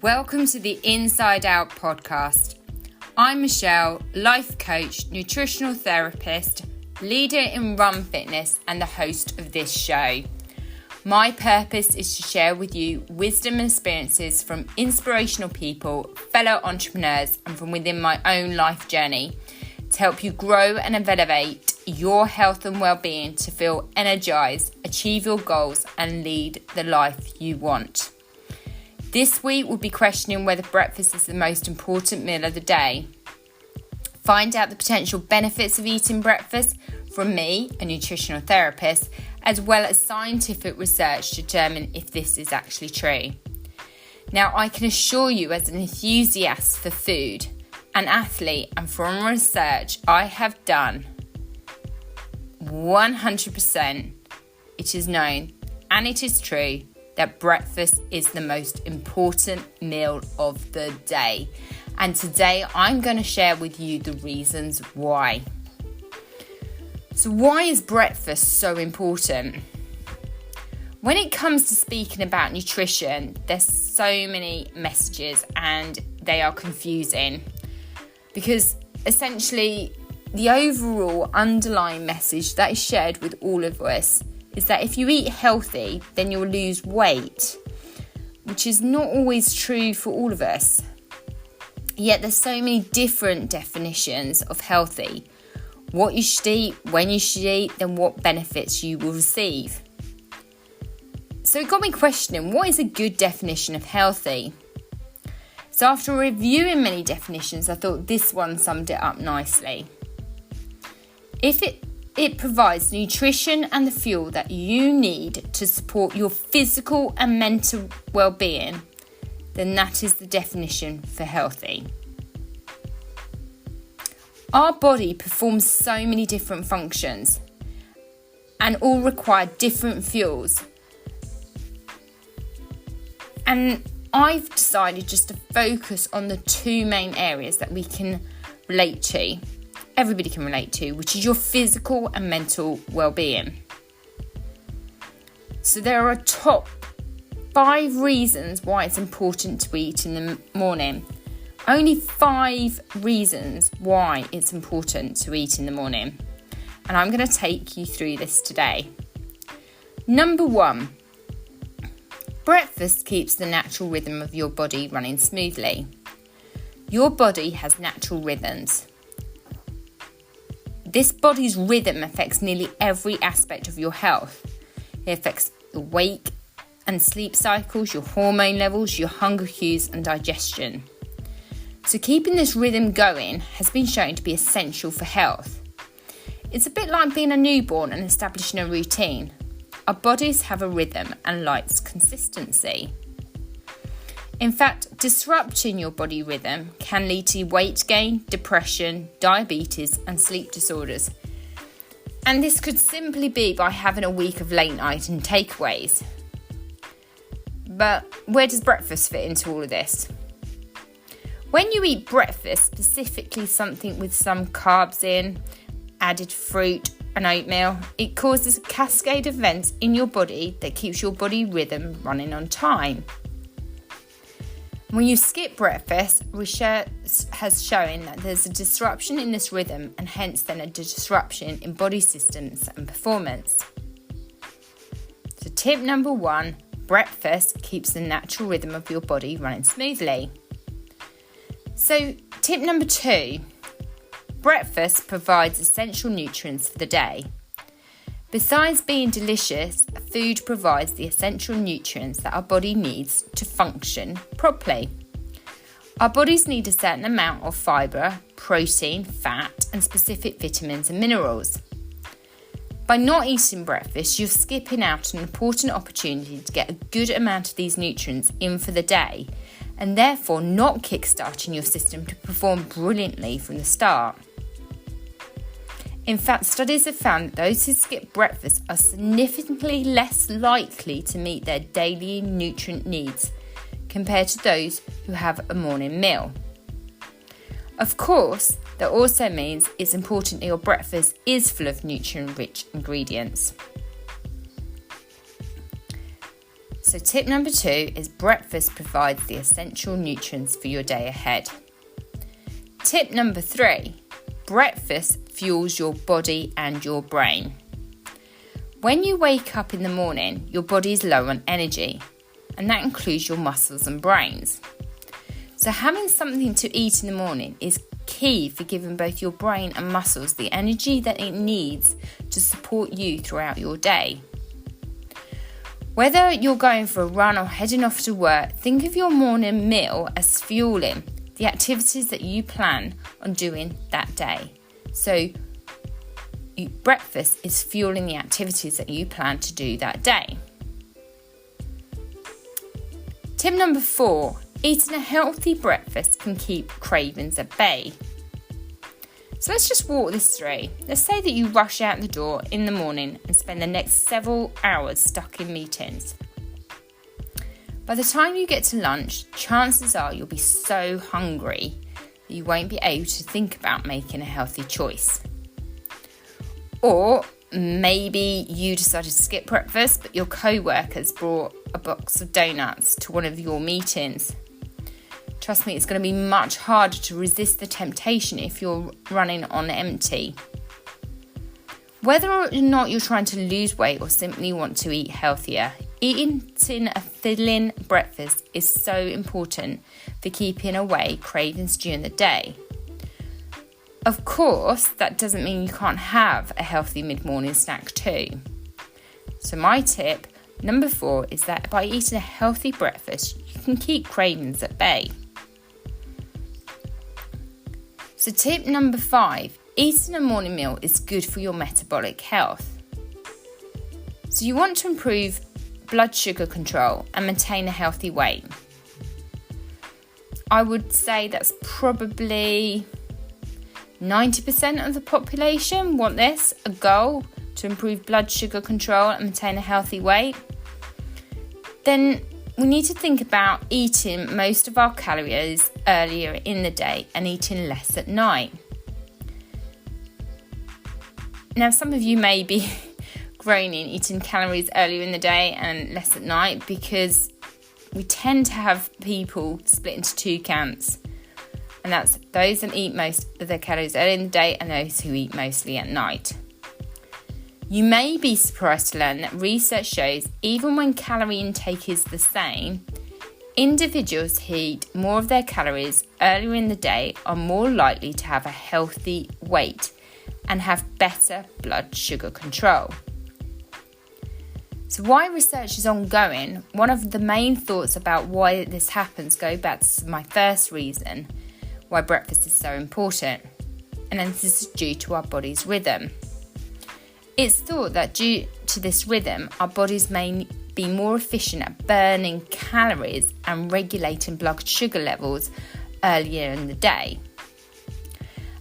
Welcome to the Inside Out podcast. I'm Michelle, life coach, nutritional therapist, leader in Run Fitness and the host of this show. My purpose is to share with you wisdom and experiences from inspirational people, fellow entrepreneurs and from within my own life journey to help you grow and elevate your health and well-being to feel energized, achieve your goals and lead the life you want. This week we'll be questioning whether breakfast is the most important meal of the day. Find out the potential benefits of eating breakfast from me, a nutritional therapist, as well as scientific research to determine if this is actually true. Now, I can assure you, as an enthusiast for food, an athlete, and from research I have done, 100% it is known and it is true that breakfast is the most important meal of the day. And today I'm going to share with you the reasons why. So why is breakfast so important? When it comes to speaking about nutrition, there's so many messages and they are confusing because essentially the overall underlying message that is shared with all of us is that if you eat healthy, then you'll lose weight, which is not always true for all of us. Yet there's so many different definitions of healthy. What you should eat, when you should eat, then what benefits you will receive. So it got me questioning, what is a good definition of healthy? So after reviewing many definitions, I thought this one summed it up nicely. If it provides nutrition and the fuel that you need to support your physical and mental well-being, then that is the definition for healthy. Our body performs so many different functions and all require different fuels. And I've decided just to focus on the two main areas that we can relate to. Everybody can relate to, which is your physical and mental well-being. So there are top 5 reasons why it's important to eat in the morning. Only 5 reasons why it's important to eat in the morning. And I'm going to take you through this today. Number 1, breakfast keeps the natural rhythm of your body running smoothly. Your body has natural rhythms. This body's rhythm affects nearly every aspect of your health. It affects your wake and sleep cycles, your hormone levels, your hunger cues and digestion. So keeping this rhythm going has been shown to be essential for health. It's a bit like being a newborn and establishing a routine. Our bodies have a rhythm and likes consistency. In fact, disrupting your body rhythm can lead to weight gain, depression, diabetes and sleep disorders. And this could simply be by having a week of late night and takeaways. But where does breakfast fit into all of this? When you eat breakfast, specifically something with some carbs in, added fruit and oatmeal, it causes a cascade of events in your body that keeps your body rhythm running on time. When you skip breakfast, research has shown that there's a disruption in this rhythm and hence then a disruption in body systems and performance. So tip number 1, breakfast keeps the natural rhythm of your body running smoothly. So tip number 2, breakfast provides essential nutrients for the day. Besides being delicious, food provides the essential nutrients that our body needs to function properly. Our bodies need a certain amount of fibre, protein, fat, and specific vitamins and minerals. By not eating breakfast, you're skipping out an important opportunity to get a good amount of these nutrients in for the day, and therefore not kickstarting your system to perform brilliantly from the start. In fact, studies have found that those who skip breakfast are significantly less likely to meet their daily nutrient needs compared to those who have a morning meal. Of course, that also means it's important that your breakfast is full of nutrient-rich ingredients. So tip number 2 is breakfast provides the essential nutrients for your day ahead. Tip number 3, breakfast fuels your body and your brain. When you wake up in the morning, your body is low on energy, and that includes your muscles and brains. So having something to eat in the morning is key for giving both your brain and muscles the energy that it needs to support you throughout your day. Whether you're going for a run or heading off to work, think of your morning meal as fueling the activities that you plan on doing that day. So breakfast is fueling the activities that you plan to do that day. Tip number 4, eating a healthy breakfast can keep cravings at bay. So let's just walk this through. Let's say that you rush out the door in the morning and spend the next several hours stuck in meetings. By the time you get to lunch, chances are you'll be so hungry that you won't be able to think about making a healthy choice. Or maybe you decided to skip breakfast, but your co-workers brought a box of donuts to one of your meetings. Trust me, it's going to be much harder to resist the temptation if you're running on empty. Whether or not you're trying to lose weight or simply want to eat healthier, eating a filling breakfast is so important for keeping away cravings during the day. Of course, that doesn't mean you can't have a healthy mid-morning snack too. So my tip, number 4, is that by eating a healthy breakfast, you can keep cravings at bay. So tip number 5, eating a morning meal is good for your metabolic health. So you want to improve blood sugar control and maintain a healthy weight. I would say that's probably 90% of the population want this, a goal to improve blood sugar control and maintain a healthy weight. Then we need to think about eating most of our calories earlier in the day and eating less at night. Now, some of you may be groaning eating calories earlier in the day and less at night because we tend to have people split into 2 camps. And that's those that eat most of their calories early in the day and those who eat mostly at night. You may be surprised to learn that research shows even when calorie intake is the same, individuals who eat more of their calories earlier in the day are more likely to have a healthy weight and have better blood sugar control. So while research is ongoing, one of the main thoughts about why this happens go back to my first reason why breakfast is so important, and this is due to our body's rhythm. It's thought that due to this rhythm, our bodies may be more efficient at burning calories and regulating blood sugar levels earlier in the day.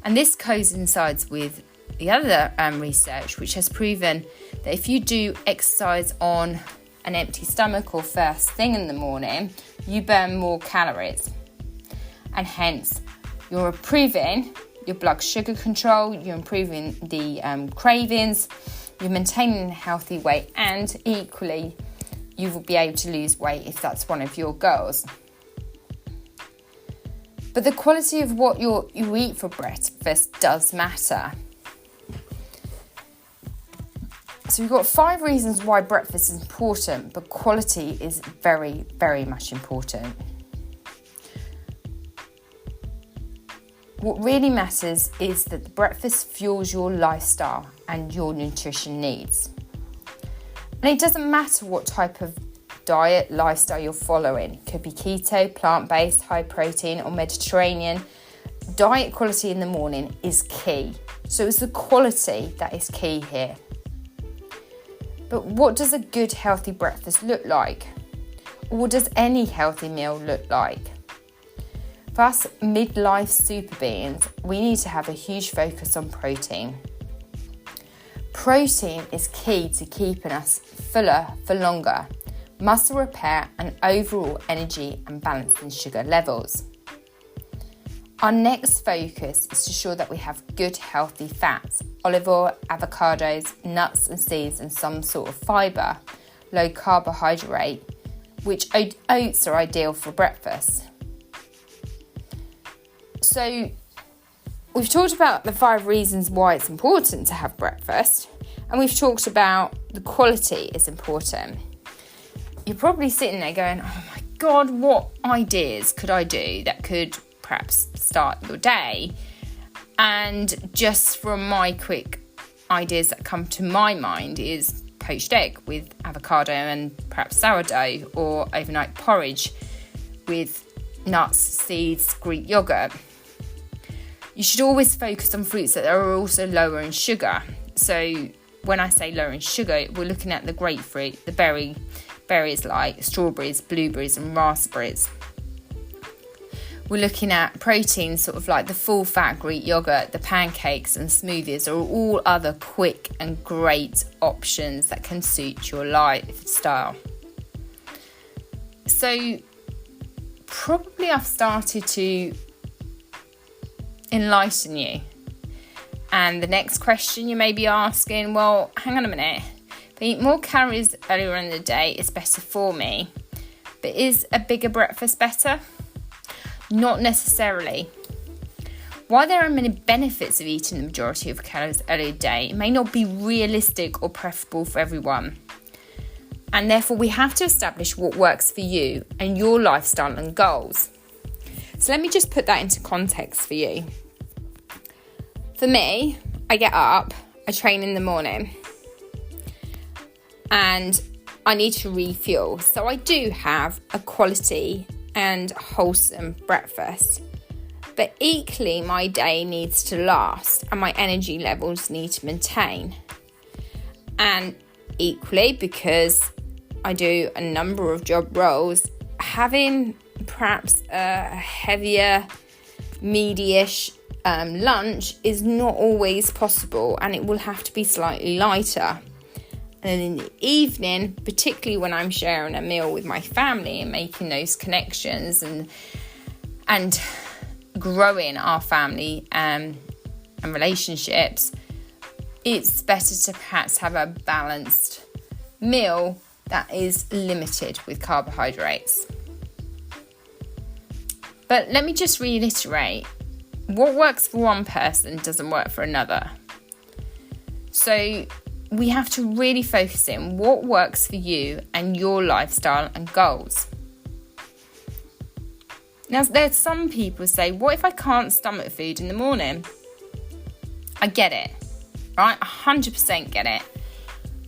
And this coincides with the other research, which has proven that if you do exercise on an empty stomach or first thing in the morning, you burn more calories. And hence, you're improving your blood sugar control, you're improving the cravings, you're maintaining a healthy weight, and equally, you will be able to lose weight if that's one of your goals. But the quality of what you eat for breakfast does matter. So we've got 5 reasons why breakfast is important, but quality is very, very much important. What really matters is that the breakfast fuels your lifestyle and your nutrition needs. And it doesn't matter what type of diet, lifestyle you're following. It could be keto, plant-based, high protein or Mediterranean. Diet quality in the morning is key. So it's the quality that is key here. But what does a good healthy breakfast look like? Or what does any healthy meal look like? For us midlife super beings, we need to have a huge focus on protein. Protein is key to keeping us fuller for longer, muscle repair and overall energy and balance in sugar levels. Our next focus is to ensure that we have good healthy fats, olive oil, avocados, nuts and seeds and some sort of fibre, low carbohydrate which oats are ideal for breakfast. So we've talked about the 5 reasons why it's important to have breakfast, and we've talked about the quality is important. You're probably sitting there going, oh my God, what ideas could I do that could perhaps start your day? And just from my quick ideas that come to my mind is poached egg with avocado and perhaps sourdough, or overnight porridge with nuts, seeds, Greek yogurt. You should always focus on fruits that are also lower in sugar. So when I say lower in sugar, we're looking at the grapefruit, the berries like strawberries, blueberries and raspberries. We're looking at proteins sort of like the full fat Greek yogurt, the pancakes and smoothies are all other quick and great options that can suit your lifestyle. So probably I've started to enlighten you. And the next question you may be asking, well, hang on a minute. If I eat more calories earlier in the day, it's better for me. But is a bigger breakfast better? Not necessarily. While there are many benefits of eating the majority of calories early in the day, it may not be realistic or preferable for everyone. And therefore we have to establish what works for you and your lifestyle and goals. So let me just put that into context for you. For me, I get up, I train in the morning, and I need to refuel. So I do have a quality and wholesome breakfast. But equally, my day needs to last and my energy levels need to maintain. And equally, because I do a number of job roles, having perhaps a heavier, meaty-ish lunch is not always possible, and it will have to be slightly lighter. And in the evening, particularly when I'm sharing a meal with my family and making those connections and growing our family and relationships, it's better to perhaps have a balanced meal that is limited with carbohydrates. But let me just reiterate, what works for one person doesn't work for another. So we have to really focus in what works for you and your lifestyle and goals. Now, there's some people say, what if I can't stomach food in the morning? I get it, right? 100% get it.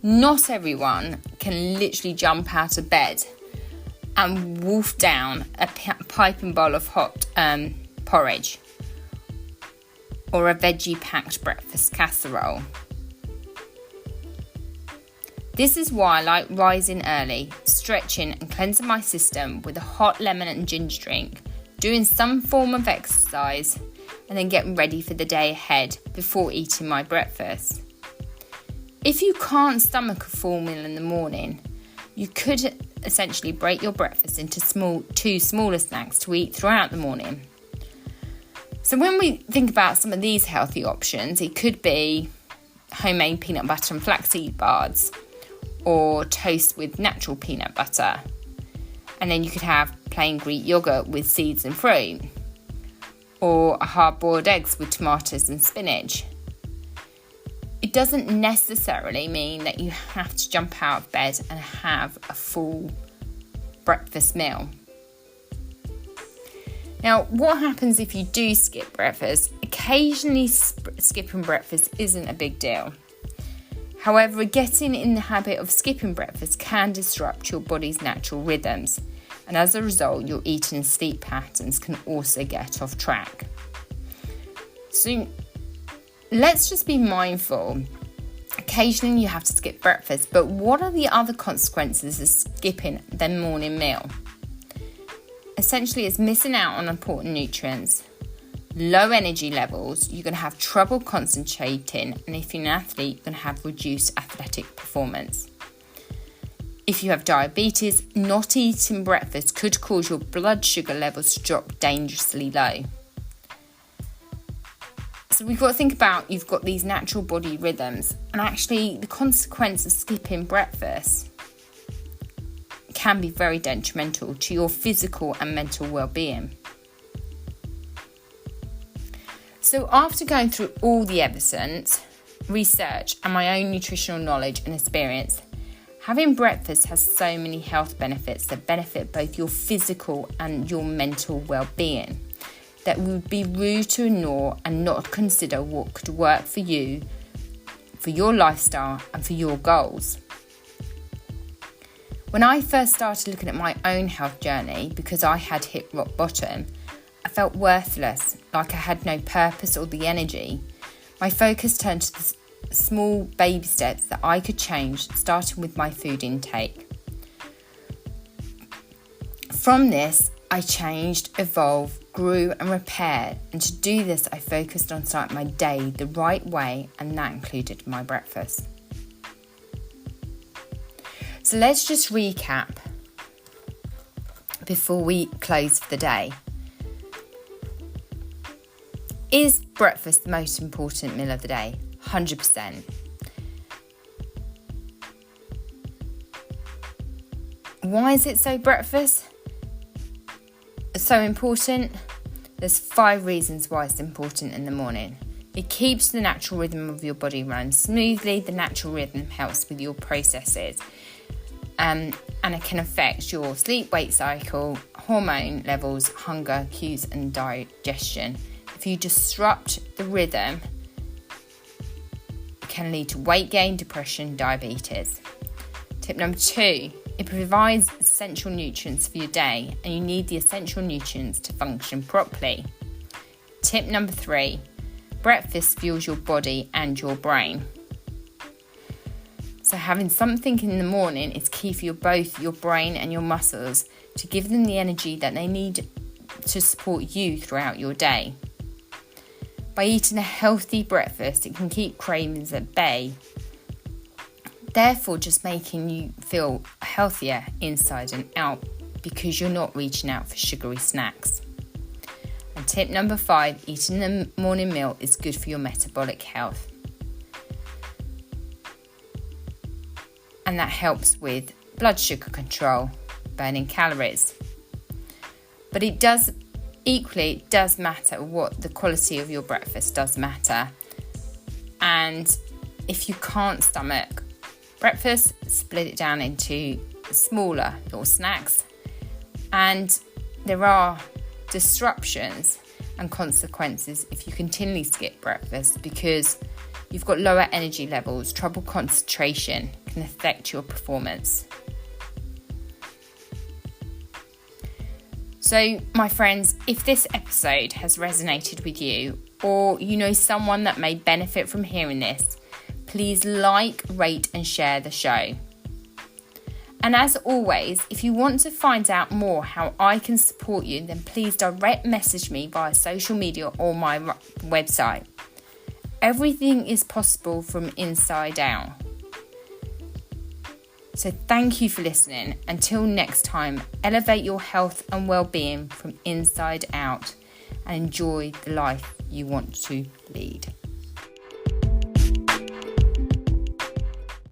Not everyone can literally jump out of bed and wolf down a piping bowl of hot porridge or a veggie-packed breakfast casserole. This is why I like rising early, stretching and cleansing my system with a hot lemon and ginger drink, doing some form of exercise, and then getting ready for the day ahead before eating my breakfast. If you can't stomach a full meal in the morning, you could essentially break your breakfast into two smaller snacks to eat throughout the morning. So when we think about some of these healthy options, it could be homemade peanut butter and flaxseed bars, or toast with natural peanut butter. And then you could have plain Greek yogurt with seeds and fruit, or hard-boiled eggs with tomatoes and spinach. It doesn't necessarily mean that you have to jump out of bed and have a full breakfast meal. Now, what happens if you do skip breakfast? Occasionally skipping breakfast isn't a big deal. However, getting in the habit of skipping breakfast can disrupt your body's natural rhythms, and as a result, your eating and sleep patterns can also get off track. So let's just be mindful. Occasionally you have to skip breakfast, but what are the other consequences of skipping the morning meal? Essentially, it's missing out on important nutrients, low energy levels, you're going to have trouble concentrating, and if you're an athlete, you're going to have reduced athletic performance. If you have diabetes, not eating breakfast could cause your blood sugar levels to drop dangerously low. So we've got to think about, you've got these natural body rhythms, and actually the consequence of skipping breakfast can be very detrimental to your physical and mental well-being. So after going through all the evidence, research and my own nutritional knowledge and experience, having breakfast has so many health benefits that benefit both your physical and your mental well-being that would be rude to ignore and not consider what could work for you, for your lifestyle and for your goals. When I first started looking at my own health journey, because I had hit rock bottom, I felt worthless, like I had no purpose or the energy. My focus turned to the small baby steps that I could change, starting with my food intake. From this, I changed, evolved, grew and repaired, and to do this I focused on starting my day the right way, and that included my breakfast. So let's just recap before we close for the day. Is breakfast the most important meal of the day? 100%. Why is it so important? There's 5 reasons why it's important in the morning. It keeps the natural rhythm of your body run smoothly. The natural rhythm helps with your processes. And it can affect your sleep-wake cycle, hormone levels, hunger cues and digestion. If you disrupt the rhythm, it can lead to weight gain, depression, diabetes. Tip number 2, it provides essential nutrients for your day, and you need the essential nutrients to function properly. Tip number 3, breakfast fuels your body and your brain. So having something in the morning is key for both your brain and your muscles to give them the energy that they need to support you throughout your day. By eating a healthy breakfast, it can keep cravings at bay, therefore just making you feel healthier inside and out because you're not reaching out for sugary snacks. And tip number 5, eating the morning meal is good for your metabolic health. And that helps with blood sugar control, burning calories. But it does matter what the quality of your breakfast does matter. And if you can't stomach breakfast, split it down into smaller little snacks. And there are disruptions and consequences if you continually skip breakfast, because you've got lower energy levels, trouble concentration can affect your performance. So, my friends, if this episode has resonated with you, or you know someone that may benefit from hearing this, please like, rate and share the show. And as always, if you want to find out more how I can support you, then please direct message me via social media or my website. Everything is possible from inside out. So thank you for listening. Until next time, elevate your health and well-being from inside out and enjoy the life you want to lead.